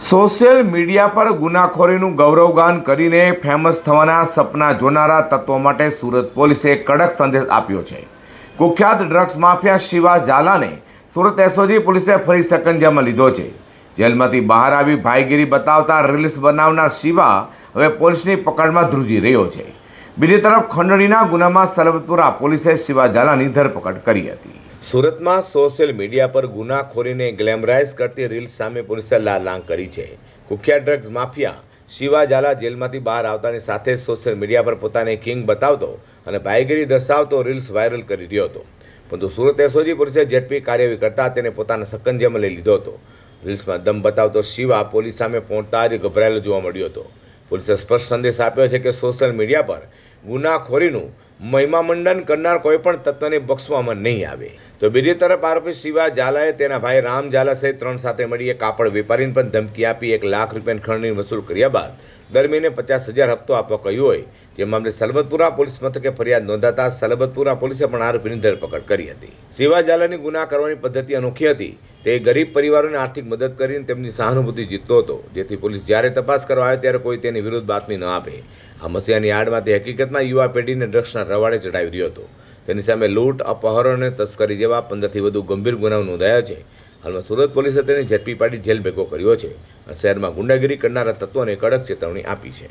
Social media પર ગુનાખોરીનું ગૌરવગાન કરીને famous થવાના સપના જોનારા તત્વો માટે સુરત પોલીસે કડક સંદેશ આપ્યો છે। કુખ્યાત ડ્રગ્સ માફિયા શિવા ઝાલાને સુરત એસઓજી પોલીસે ફરી સકંજામાં લીધો છે। જેલમાંથી બહાર આવી ભાઈગીરી બતાવતા રીલ્સ બનાવનાર શિવા હવે પોલીસની પકડમાં ધ્રુજી રહ્યો છે। બીજી તરફ ખંડણીના ગુનામાં સલબતપુરા પોલીસે શિવા ઝાલાની ધરપકડ કરી હતી। સુરતમાં સોશિયલ મીડિયા પર ગુનાખોરીને ગ્લેમરાઇઝ કરતી રીલ્સ સામે પોલીસે લાલાંગ કરી છે। કુખ્યાત ડ્રગ્સ માફિયા શિવા ઝાલા જેલમાંથી બહાર આવતાની સાથે સોશિયલ મીડિયા પર પોતાને કિંગ બતાવતો અને ભાઈગીરી દર્શાવતો રીલ્સ વાયરલ કરી રહ્યો હતો, પરંતુ સુરત એસઓજી પોલીસે ઝડપી કાર્યવાહી કરતા તેને પોતાના સકંજામાં લઈ લીધો હતો। રીલ્સમાં દમ બતાવતો શિવા પોલીસ સામે પહોંચતા જ ગભરાયેલો જોવા મળ્યો હતો। પોલીસે સ્પષ્ટ સંદેશ આપ્યો છે કે સોશિયલ મીડિયા પર ગુનાખોરીનું મહિમામંડન કરનાર કોઈ પણ તત્વને બક્ષવામાં નહીં આવે। તો બીજી તરફ આરોપી શિવા ઝાલાએ તેના ભાઈ રામ ઝાલા સહિત 3 સાથે મળી એક કાપડ વેપારીને પણ ધમકી આપી 1 લાખ રૂપિયાની ખંડણી વસૂલ કર્યા બાદ દર મહિને 50,000 હપ્તો આપવા કહ્યું હોય, જે મામલે સલબતપુરા પોલીસ મથકે ફરિયાદ નોંધાતા સલબતપુરા પોલીસે પણ આરોપીની ધરપકડ કરી હતી। શિવા ઝાલાની ગુના કરવાની પદ્ધતિ અનોખી હતી। તે ગરીબ પરિવારોને આર્થિક મદદ કરીને તેમની સહાનુભૂતિ જીતતો હતો, જેથી પોલીસ જ્યારે તપાસ કરવા આવે ત્યારે કોઈ તેની વિરુદ્ધ બાતમી ન આપે। આ મસિયાની આડમાં તે હકીકતમાં યુવા પેઢીને ડ્રગ્સના રવાડે ચડાવી રહ્યો હતો। તેની સામે લૂંટ, અપહરણ અને તસ્કરી જેવા 15થી વધુ ગંભીર ગુનાઓ નોંધાયા છે। હાલમાં સુરત પોલીસે તેને ઝડપી પાડી જેલ ભેગો કર્યો છે અને શહેરમાં ગુંડાગીરી કરનારા તત્વોને કડક ચેતવણી આપી છે।